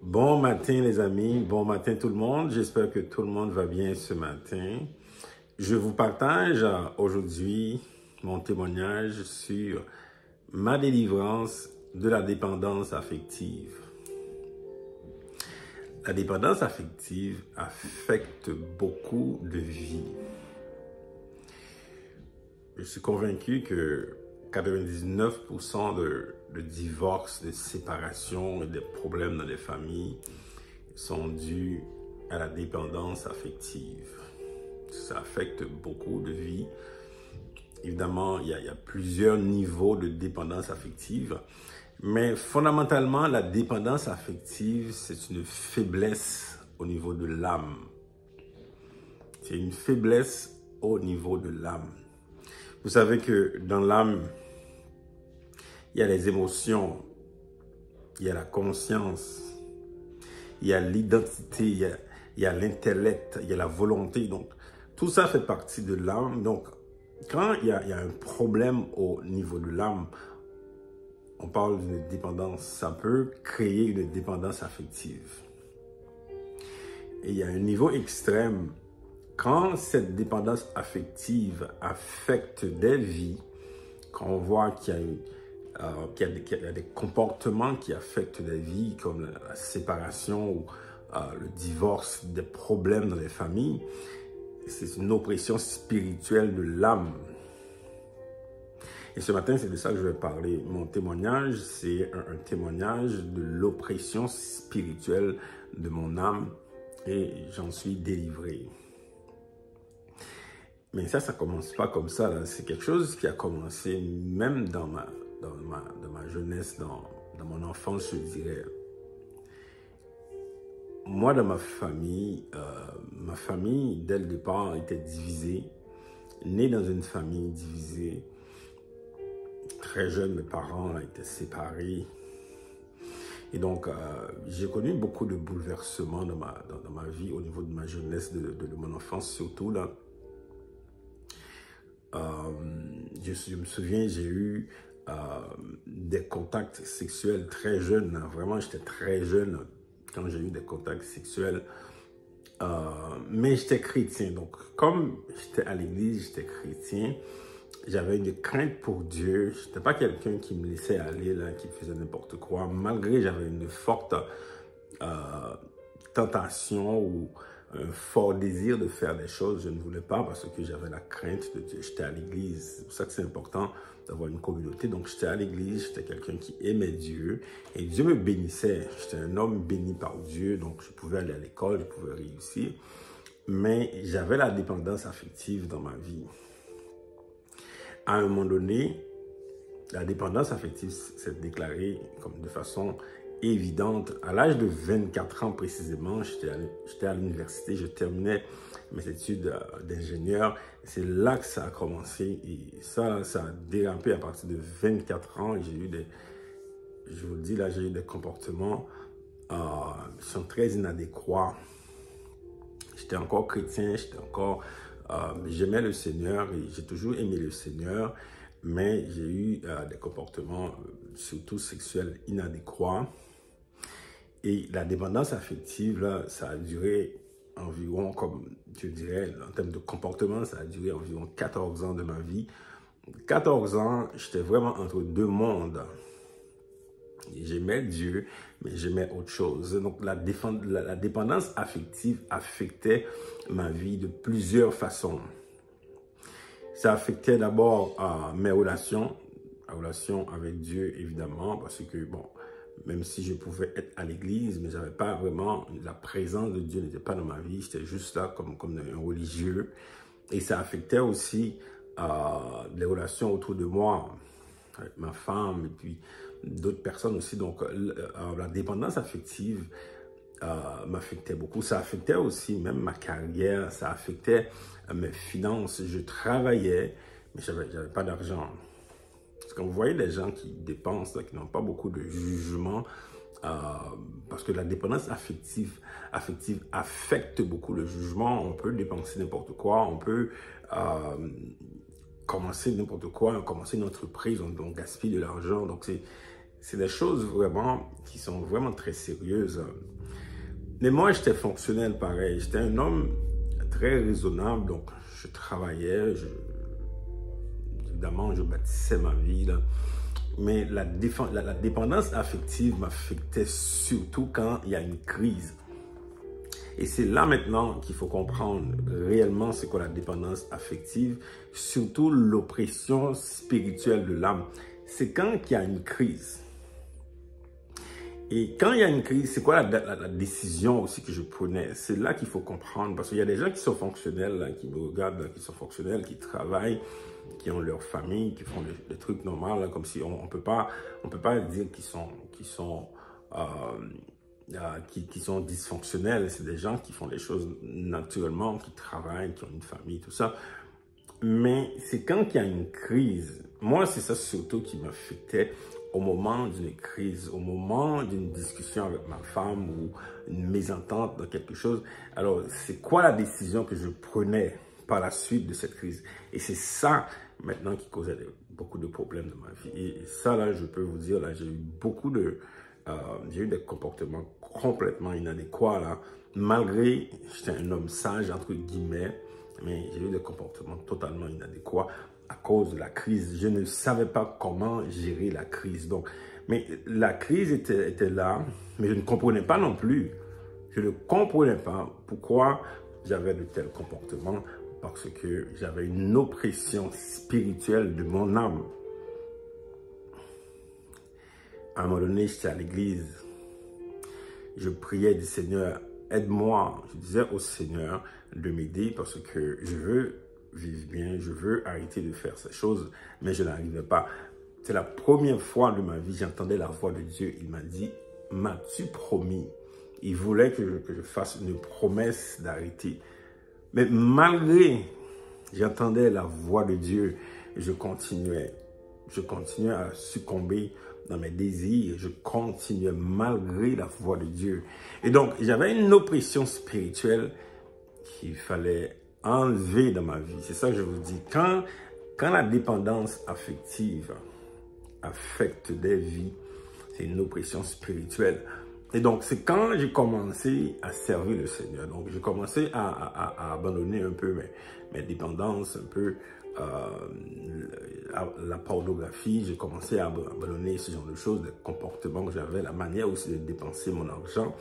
Bon matin les amis, bon matin tout le monde. J'espère que tout le monde va bien ce matin. Je vous partage aujourd'hui mon témoignage sur ma délivrance de la dépendance affective. La dépendance affective affecte beaucoup de vies. Je suis convaincu que 99% de divorces, de séparations et de problèmes dans les familles sont dus à la dépendance affective. Ça affecte beaucoup de vies. Évidemment, il y a plusieurs niveaux de dépendance affective, mais fondamentalement, la dépendance affective, c'est une faiblesse au niveau de l'âme. C'est une faiblesse au niveau de l'âme. Vous savez que dans l'âme, il y a les émotions, il y a la conscience, il y a l'identité, il y a l'intellect, il y a la volonté. Donc, tout ça fait partie de l'âme. Donc, quand il y a un problème au niveau de l'âme, on parle d'une dépendance. Ça peut créer une dépendance affective. Et il y a un niveau extrême. Quand cette dépendance affective affecte des vies, quand on voit qu'il y a des comportements qui affectent des vies, comme la séparation ou le divorce, des problèmes dans les familles, c'est une oppression spirituelle de l'âme. Et ce matin, c'est de ça que je vais parler. Mon témoignage, c'est un témoignage de l'oppression spirituelle de mon âme et j'en suis délivré. Mais ça commence pas comme ça. C'est quelque chose qui a commencé même dans ma jeunesse, dans mon enfance, je dirais. Moi, dans ma famille, dès le départ, était divisée. Né dans une famille divisée. Très jeune, mes parents étaient séparés. Et donc, j'ai connu beaucoup de bouleversements dans ma vie, au niveau de ma jeunesse, de mon enfance surtout, là. Je me souviens, j'ai eu des contacts sexuels très jeunes. Vraiment, j'étais très jeune quand j'ai eu des contacts sexuels. Mais j'étais chrétien. Donc, comme j'étais à l'église, j'étais chrétien, j'avais une crainte pour Dieu. Je n'étais pas quelqu'un qui me laissait aller, là, qui faisait n'importe quoi. Malgré j'avais une forte tentation ou un fort désir de faire des choses, je ne voulais pas parce que j'avais la crainte de Dieu. J'étais à l'église, c'est pour ça que c'est important d'avoir une communauté. Donc j'étais à l'église, j'étais quelqu'un qui aimait Dieu et Dieu me bénissait. J'étais un homme béni par Dieu, donc je pouvais aller à l'école, je pouvais réussir. Mais j'avais la dépendance affective dans ma vie. À un moment donné, la dépendance affective s'est déclarée comme de façon évidente. À l'âge de 24 ans précisément, j'étais à l'université, je terminais mes études d'ingénieur. C'est là que ça a commencé et ça a dérapé à partir de 24 ans. J'ai eu je vous le dis là, j'ai eu des comportements qui sont très inadéquats. J'étais encore chrétien, j'aimais le Seigneur et j'ai toujours aimé le Seigneur, mais j'ai eu des comportements surtout sexuels inadéquats. Et la dépendance affective, là, ça a duré environ, comme je dirais, en termes de comportement, ça a duré environ 14 ans de ma vie. 14 ans, j'étais vraiment entre deux mondes. J'aimais Dieu, mais j'aimais autre chose. Donc, la dépendance affective affectait ma vie de plusieurs façons. Ça affectait d'abord mes relations, la relation avec Dieu, évidemment, parce que, bon, même si je pouvais être à l'église, mais j'avais pas vraiment, la présence de Dieu n'était pas dans ma vie, j'étais juste là comme un religieux. Et ça affectait aussi les relations autour de moi, avec ma femme et puis d'autres personnes aussi. Donc, la dépendance affective m'affectait beaucoup. Ça affectait aussi même ma carrière, ça affectait mes finances. Je travaillais, mais j'avais pas d'argent. Parce que quand vous voyez les gens qui dépensent, là, qui n'ont pas beaucoup de jugement, parce que la dépendance affective affecte beaucoup le jugement. On peut dépenser n'importe quoi, on peut commencer n'importe quoi, commencer une entreprise, on gaspille de l'argent. Donc, c'est des choses vraiment qui sont vraiment très sérieuses. Mais moi, j'étais fonctionnel pareil. J'étais un homme très raisonnable, donc je travaillais, évidemment, je bâtissais ma vie, là. Mais la dépendance affective m'affectait surtout quand il y a une crise. Et c'est là maintenant qu'il faut comprendre réellement c'est quoi la dépendance affective, surtout l'oppression spirituelle de l'âme. C'est quand il y a une crise. Et quand il y a une crise, c'est quoi la décision aussi que je prenais? C'est là qu'il faut comprendre, parce qu'il y a des gens qui sont fonctionnels, là, qui me regardent, là, qui sont fonctionnels, qui travaillent, qui ont leur famille, qui font des trucs normaux, là, comme si on peut pas dire qu'ils sont dysfonctionnels. C'est des gens qui font les choses naturellement, qui travaillent, qui ont une famille, tout ça. Mais c'est quand il y a une crise, moi c'est ça surtout qui m'affectait au moment d'une crise, au moment d'une discussion avec ma femme ou une mésentente dans quelque chose. Alors c'est quoi la décision que je prenais par la suite de cette crise? Et c'est ça maintenant qui causait beaucoup de problèmes dans ma vie. Et ça là, je peux vous dire, là, j'ai eu des comportements complètement inadéquats là, malgré j'étais un homme sage entre guillemets. Mais j'ai eu des comportements totalement inadéquats à cause de la crise. Je ne savais pas comment gérer la crise. Donc, mais la crise était là, mais je ne comprenais pas non plus. Je ne comprenais pas pourquoi j'avais de tels comportements, parce que j'avais une oppression spirituelle de mon âme. À un moment donné, j'étais à l'église. Je priais du Seigneur, aide-moi. Je disais au Seigneur de m'aider parce que je veux vivre bien, je veux arrêter de faire ces choses, mais je n'arrivais pas. C'est la première fois de ma vie, j'entendais la voix de Dieu. Il m'a dit, m'as-tu promis? Il voulait que je fasse une promesse d'arrêter. Mais malgré, j'entendais la voix de Dieu, je continuais à succomber dans mes désirs, je continuais malgré la voix de Dieu. Et donc, j'avais une oppression spirituelle qu'il fallait enlever dans ma vie. C'est ça que je vous dis. Quand la dépendance affective affecte des vies, c'est une oppression spirituelle. Et donc, c'est quand j'ai commencé à servir le Seigneur. Donc, j'ai commencé à abandonner un peu mes dépendances, un peu la pornographie. J'ai commencé à abandonner ce genre de choses, des comportements que j'avais, la manière aussi de dépenser mon argent.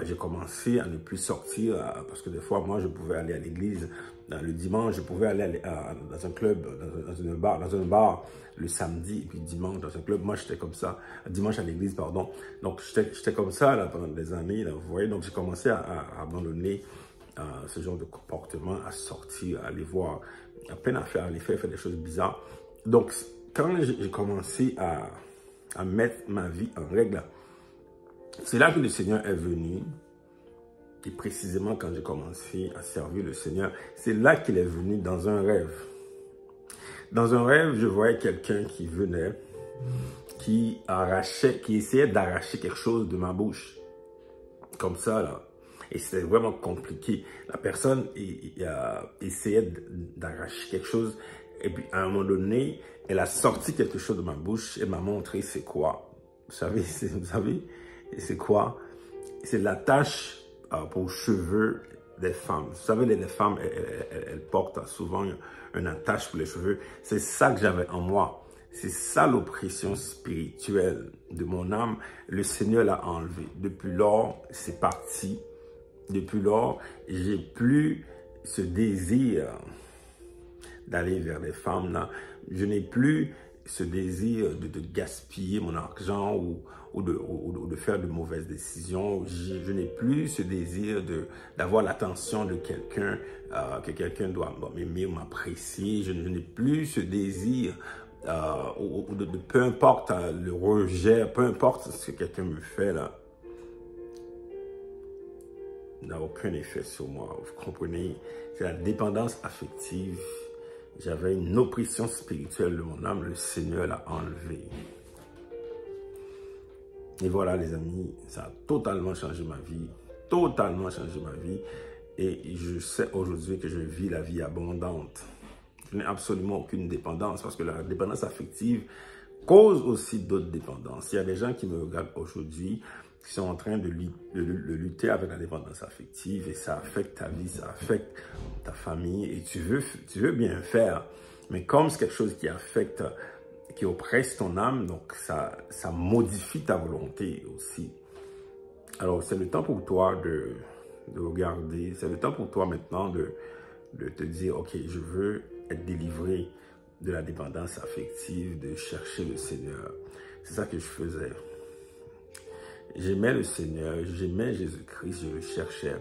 J'ai commencé à ne plus sortir parce que des fois, moi, je pouvais aller à l'église le dimanche, je pouvais aller dans un club, dans un bar le samedi, et puis dimanche dans un club. Moi, j'étais comme ça, dimanche à l'église, pardon. Donc, j'étais comme ça là, pendant des années, là, vous voyez. Donc, j'ai commencé à abandonner ce genre de comportement, à sortir, à aller voir, à peine à faire des choses bizarres. Donc, quand j'ai commencé à mettre ma vie en règle, c'est là que le Seigneur est venu. Et précisément quand j'ai commencé à servir le Seigneur, c'est là qu'il est venu dans un rêve. Dans un rêve, je voyais quelqu'un qui venait, qui essayait d'arracher quelque chose de ma bouche. Comme ça, là. Et c'était vraiment compliqué. La personne essayait d'arracher quelque chose. Et puis, à un moment donné, elle a sorti quelque chose de ma bouche. Elle m'a montré c'est quoi. Vous savez, c'est quoi? C'est l'attache pour cheveux des femmes. Vous savez, les femmes, elles portent souvent une attache pour les cheveux. C'est ça que j'avais en moi. C'est ça l'oppression spirituelle de mon âme. Le Seigneur l'a enlevé. Depuis lors, c'est parti. Depuis lors, j'ai plus ce désir d'aller vers les femmes là. Je n'ai plus ce désir de gaspiller mon argent ou de faire de mauvaises décisions. Je n'ai plus ce désir d'avoir l'attention de quelqu'un, que quelqu'un doit m'aimer ou m'apprécier. Je n'ai plus ce désir de peu importe le rejet, peu importe ce que quelqu'un me fait là, n'a aucun effet sur moi. Vous comprenez? C'est la dépendance affective. J'avais une oppression spirituelle de mon âme. Le Seigneur l'a enlevé. Et voilà les amis, ça a totalement changé ma vie. Totalement changé ma vie. Et je sais aujourd'hui que je vis la vie abondante. Je n'ai absolument aucune dépendance parce que la dépendance affective cause aussi d'autres dépendances. Il y a des gens qui me regardent aujourd'hui qui sont en train de lutter avec la dépendance affective et ça affecte ta vie, ça affecte ta famille et tu veux bien faire, mais comme c'est quelque chose qui affecte, qui oppresse ton âme, donc ça modifie ta volonté aussi. Alors c'est le temps pour toi de regarder, c'est le temps pour toi maintenant de te dire, ok, je veux être délivré de la dépendance affective, de chercher le Seigneur. C'est ça que je faisais. J'aimais le Seigneur, j'aimais Jésus-Christ, je le cherchais.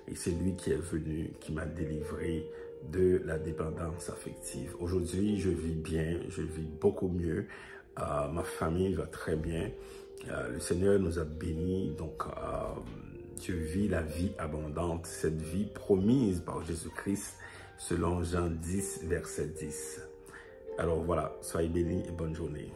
Et c'est lui qui est venu, qui m'a délivré de la dépendance affective. Aujourd'hui, je vis bien, je vis beaucoup mieux. Ma famille va très bien. Le Seigneur nous a bénis, donc je vis la vie abondante, cette vie promise par Jésus-Christ, selon Jean 10, verset 10. Alors voilà, soyez bénis et bonne journée.